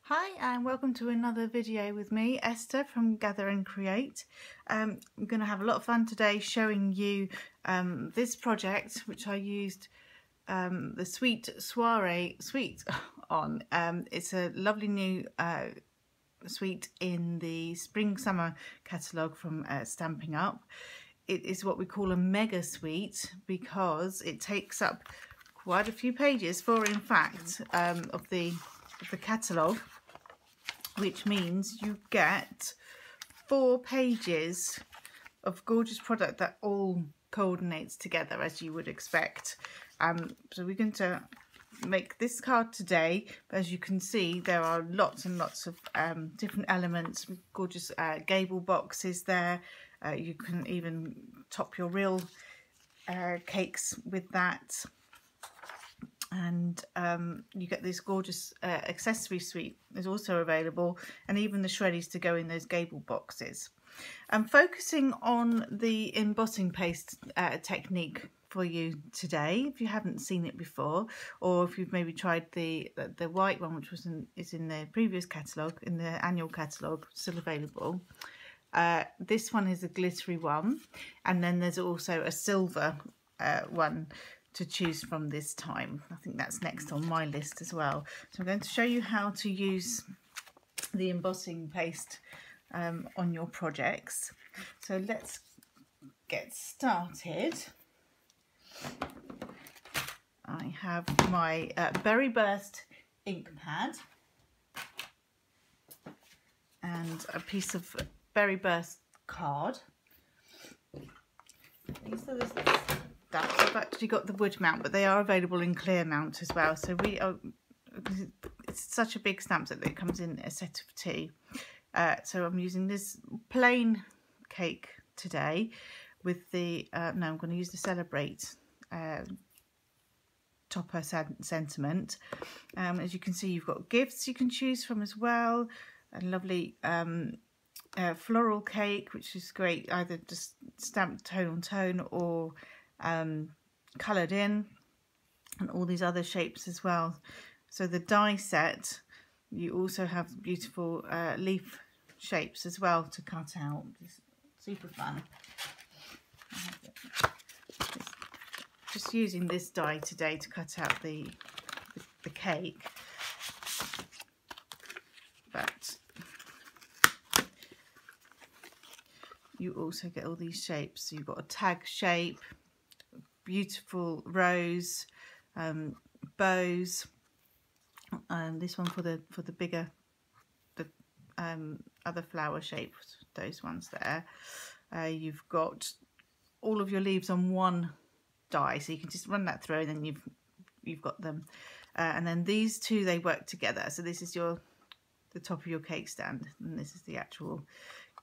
Hi and welcome to another video with me, Esther from Gather and Create. I'm going to have a lot of fun today showing you this project which I used the Sweet Soiree suite on. It's a lovely new suite in the Spring Summer catalogue from Stampin Up. It is what we call a mega suite because it takes up quite a few pages, in fact, of the catalogue, which means you get 4 pages of gorgeous product that all coordinates together as you would expect. So we're going to make this card today, but as you can see there are lots and lots of different elements, gorgeous gable boxes there. You can even top your real cakes with that. And you get this gorgeous accessory suite is also available, and even the shreddies to go in those gable boxes. I'm focusing on the embossing paste technique for you today, if you haven't seen it before, or if you've maybe tried the white one, which is in the previous catalogue, in the annual catalogue, still available. This one is a glittery one, and then there's also a silver one to choose from this time. I think that's next on my list as well. So I'm going to show you how to use the embossing paste on your projects. So let's get started. I have my Berry Burst ink pad and a piece of Berry Burst card. These are the I've actually got the wood mount, but they are available in clear mount as well. So it's such a big stamp set that it comes in a set of 2. So I'm using this plain cake today with the no, I'm going to use the Celebrate topper sentiment. As you can see, you've got gifts you can choose from as well. A lovely floral cake, which is great, either just stamped tone on tone or coloured in, and all these other shapes as well. So the die set, you also have beautiful leaf shapes as well to cut out. It's super fun. Just using this die today to cut out the cake, but you also get all these shapes. So you've got a tag shape, beautiful rose, bows, this one for the bigger, other flower shapes, those ones there. You've got all of your leaves on one die, so you can just run that through, and then you've got them. And then these two, they work together. So this is the top of your cake stand, and this is the actual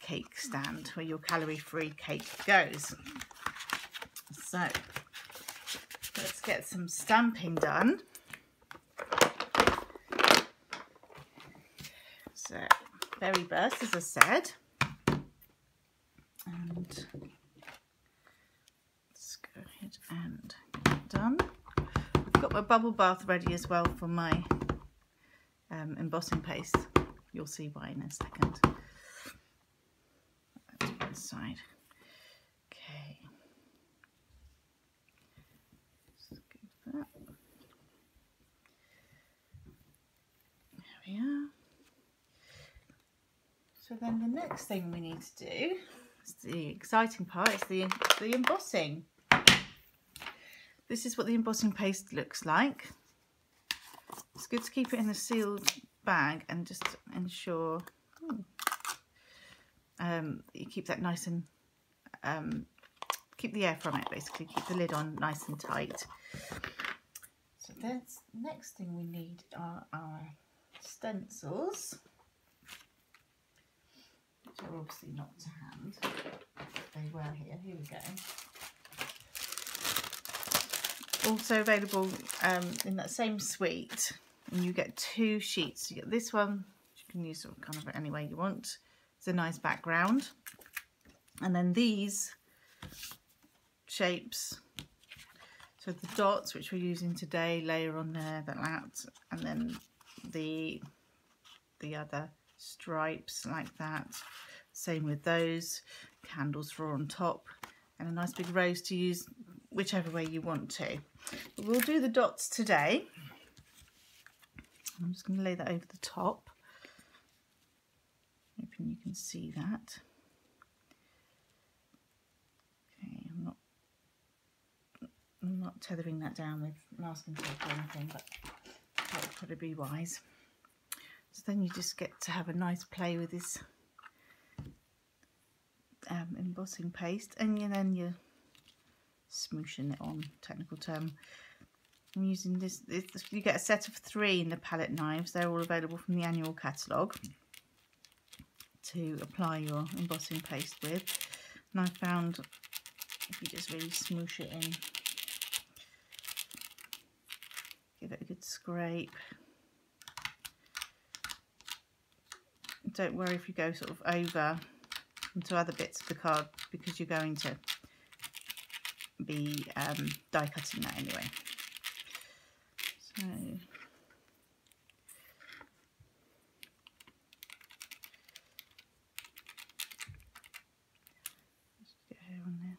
cake stand where your calorie-free cake goes. So let's get some stamping done. So Berry Burst, as I said, and let's go ahead and get it done. I've got my bubble bath ready as well for my embossing paste. You'll see why in a second. That's one side. Okay. There we are. So then the next thing we need to do is the exciting part, is the embossing. This is what the embossing paste looks like. It's good to keep it in a sealed bag and just ensure you keep that nice and keep the air from it, basically keep the lid on nice and tight. So that's next thing we need are our stencils, which are obviously not to hand. They were here. Here we go. Also available in that same suite, and you get 2 sheets. You get this one, which you can use sort of kind of any way you want. It's a nice background, and then these shapes. So the dots, which we're using today, layer on there, that, and then the the other stripes like that. Same with those. Candles for on top, and a nice big rose to use whichever way you want to. But we'll do the dots today. I'm just going to lay that over the top. Hoping you can see that. Okay, I'm not tethering that down with masking tape or anything, but that would probably be wise. So then you just get to have a nice play with this embossing paste, and then you're smooshing it on, technical term. I'm using this, you get a set of 3 in the palette knives. They're all available from the annual catalogue to apply your embossing paste with. And I found if you just really smoosh it in, give it a good scrape. Don't worry if you go sort of over into other bits of the card, because you're going to be die cutting that anyway. So just get hair on there.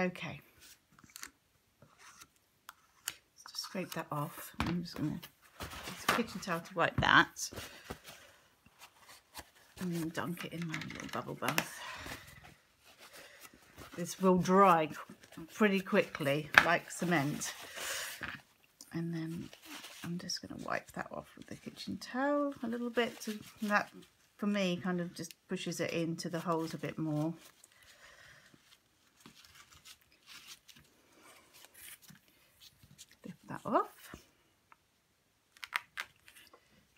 Okay, let's just scrape that off. I'm just going to use a kitchen towel to wipe that, and then dunk it in my little bubble bath. This will dry pretty quickly, like cement. And then I'm just going to wipe that off with the kitchen towel a little bit. That, for me, kind of just pushes it into the holes a bit more. Lift that off.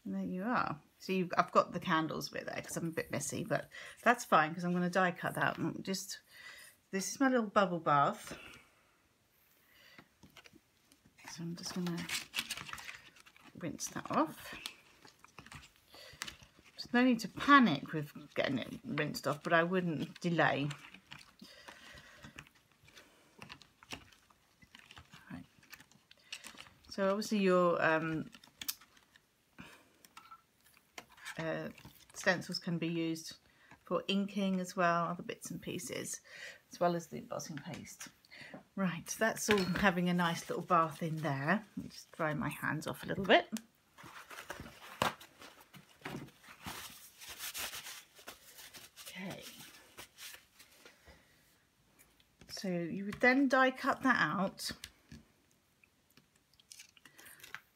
And there you are. So I've got the candles bit there because I'm a bit messy, but that's fine because I'm going to die cut that. This is my little bubble bath. So I'm just going to rinse that off. There's no need to panic with getting it rinsed off, but I wouldn't delay. Right. So obviously your stencils can be used for inking as well, other bits and pieces, as well as the embossing paste. Right, that's all having a nice little bath in there. I'm just drying my hands off a little bit. Okay. So you would then die cut that out.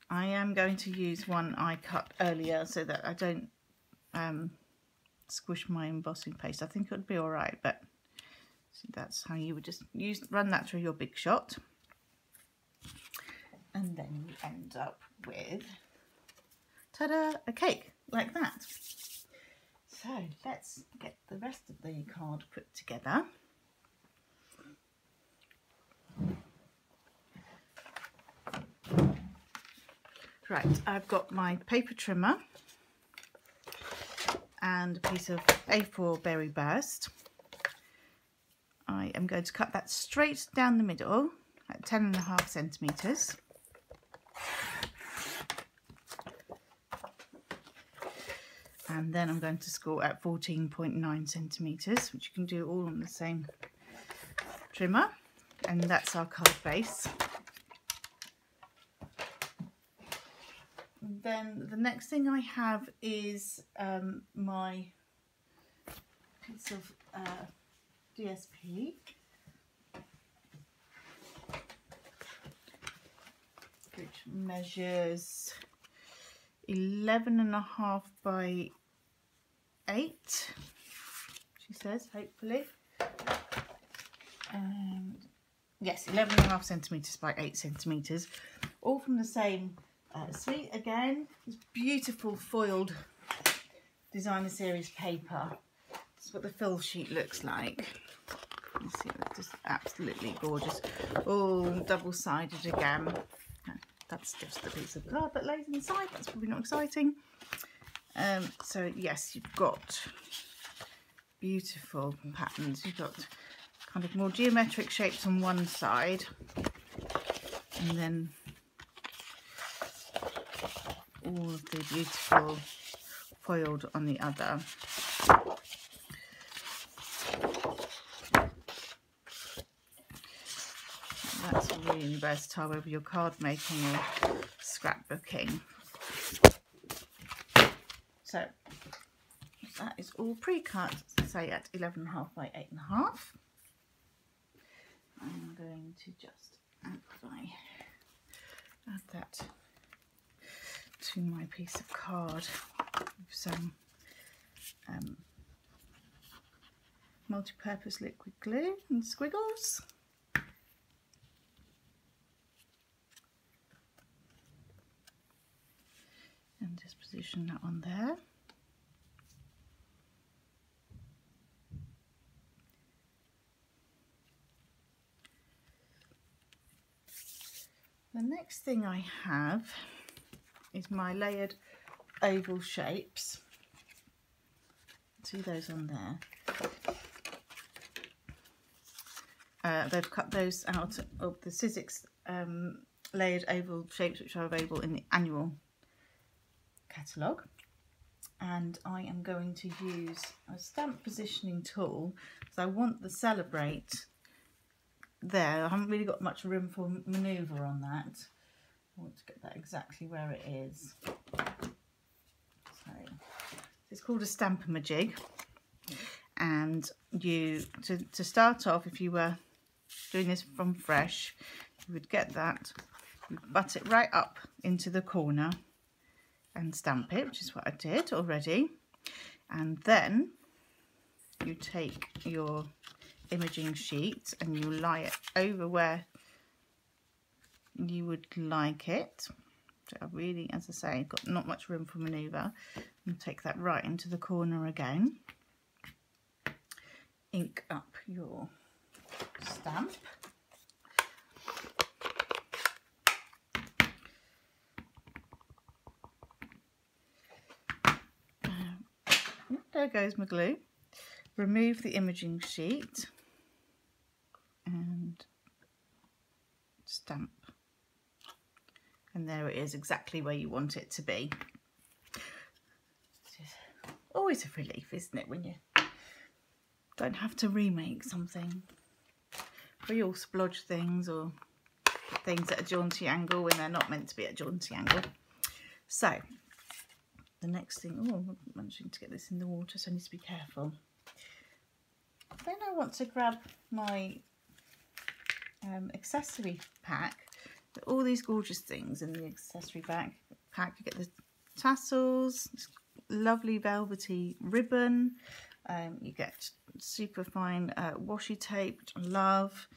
I am going to use one I cut earlier so that I don't squish my embossing paste. I think it would be all right, but see, that's how you would just run that through your big shot, and then you end up with, ta-da, a cake like that. So let's get the rest of the card put together. Right, I've got my paper trimmer and a piece of A4 berry burst. I am going to cut that straight down the middle at 10.5 centimetres. And then I'm going to score at 14.9 centimetres, which you can do all on the same trimmer. And that's our card base. Then the next thing I have is my piece of DSP, which measures 11.5 by 8, she says, hopefully. Yes, 11.5 centimetres by 8 centimetres, all from the same suite. Again, this beautiful foiled designer series paper. This is what the fill sheet looks like. You see, that's just absolutely gorgeous. All double-sided again. That's just a piece of card that lays inside. That's probably not exciting. So yes, you've got beautiful patterns. You've got kind of more geometric shapes on one side, and then all of the beautiful foiled on the other. That's really versatile whether you're card making or scrapbooking. So that is all pre-cut, say at 11.5 by 8.5. I'm going to just add that to my piece of card with some multi-purpose liquid glue and squiggles. And just position that on there. The next thing I have is my layered oval shapes. See those on there. They've cut those out of the Sizzix layered oval shapes, which are available in the annual catalogue, and I am going to use a stamp positioning tool because I want the Celebrate there. I haven't really got much room for manoeuvre on that. I want to get that exactly where it is. So it's called a Stamp-A-Majig, and you to start off, if you were doing this from fresh, you would get that, you butt it right up into the corner and stamp it, which is what I did already, and then you take your imaging sheet and you lie it over where you would like it. So I really, as I say, got not much room for manoeuvre, and take that right into the corner again. Ink up your stamp. There goes my glue. Remove the imaging sheet and stamp. And there it is, exactly where you want it to be. It's always a relief, isn't it, when you don't have to remake something. We all splodge things or put things at a jaunty angle when they're not meant to be at a jaunty angle. So the next thing, oh, I'm managing to get this in the water, so I need to be careful. Then I want to grab my accessory pack. All these gorgeous things in the accessory pack. You get the tassels, this lovely velvety ribbon. You get super fine washi tape, which I love.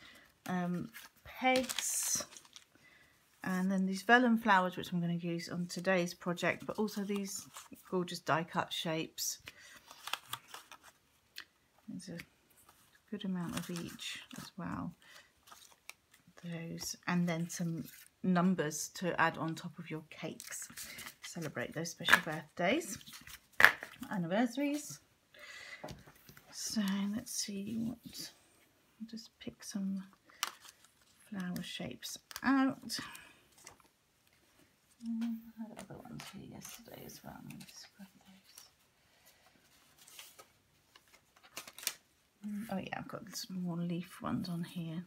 Pegs. And then these vellum flowers, which I'm going to use on today's project, but also these gorgeous die cut shapes. There's a good amount of each as well. Those, and then some numbers to add on top of your cakes. Celebrate those special birthdays, anniversaries. So let's see what, I'll just pick some flower shapes out. I had other ones here yesterday as well. Let me just grab those. Oh yeah, I've got some more leaf ones on here.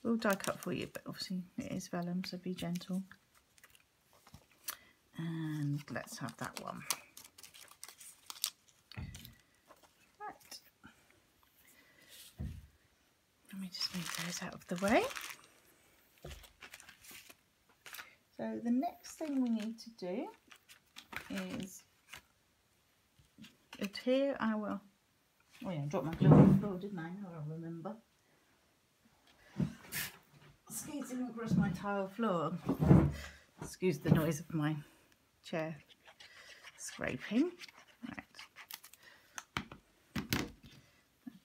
We'll die cut for you, but obviously it is vellum, so be gentle. And let's have that one. Right. Let me just move those out of the way. So the next thing we need to do is adhere our, oh yeah, I dropped my glue on the floor, didn't I? Now I remember. Skating across my tile floor. Excuse the noise of my chair scraping. Right. Add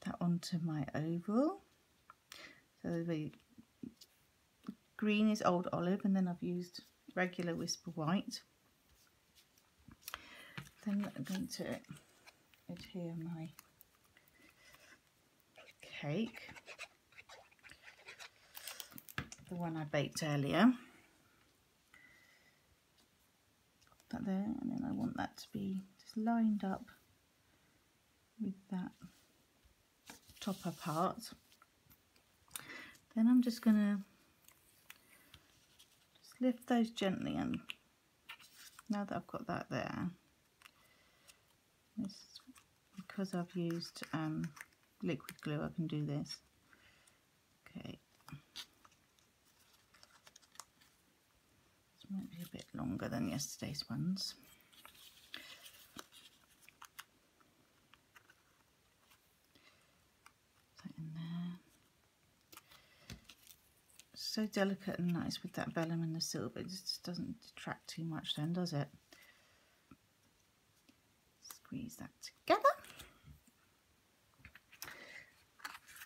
that onto my oval. So the green is Old Olive, and then I've used regular Whisper White. Then I'm going to adhere my cake. the one I baked earlier. Put that there, and then I want that to be just lined up with that topper part. Then I'm just going to just lift those gently, and now that I've got that there, this, because I've used liquid glue, I can do this. Okay. This might be a bit longer than yesterday's ones. Put that in there. So delicate and nice with that vellum and the silver. It just doesn't detract too much then, does it? Squeeze that together.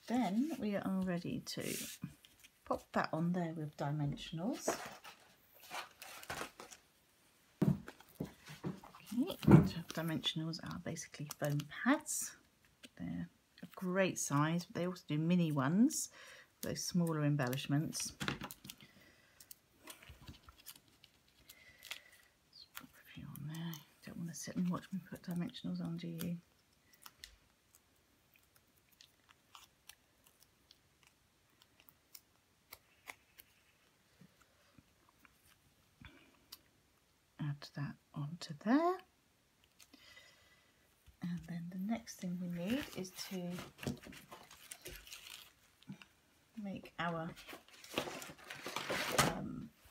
Then we are ready to pop that on there with dimensionals. Okay, so dimensionals are basically foam pads. They're a great size, but they also do mini ones, those smaller embellishments. Just pop a few on there. Don't want to sit and watch me put dimensionals on, do you? Add that onto there, and then the next thing we need is to make our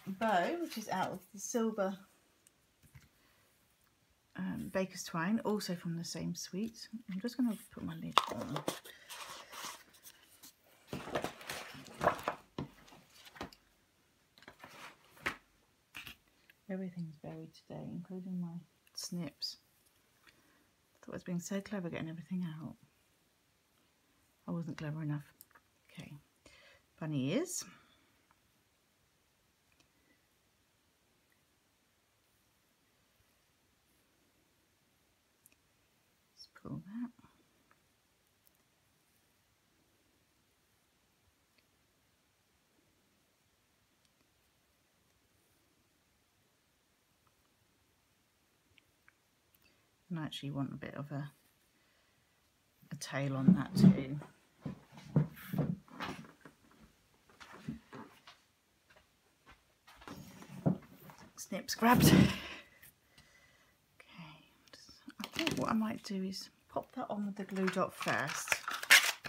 bow, which is out of the silver baker's twine, also from the same suite. I'm just going to put my lid on. Everything's buried today, including my snips. I thought I was being so clever getting everything out. I wasn't clever enough. Okay, bunny ears. Just pull that. And I actually want a bit of a tail on that too. Snips grabbed. Okay, I think what I might do is pop that on with the glue dot first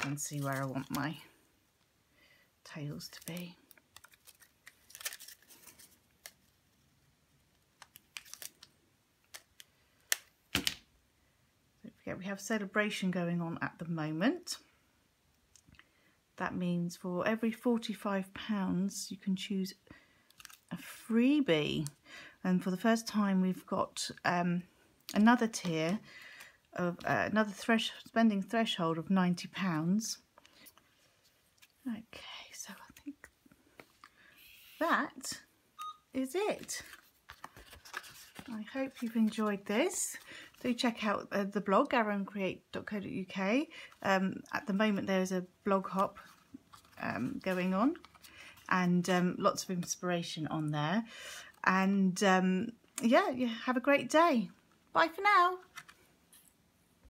and see where I want my tails to be. We have a celebration going on at the moment. That means for every £45 you can choose a freebie, and for the first time we've got another tier of another spending threshold of £90. Okay, so I think that is it. I hope you've enjoyed this. Do check out the blog, gatheranncreate.co.uk. At the moment there's a blog hop going on, and lots of inspiration on there. And yeah, have a great day. Bye for now.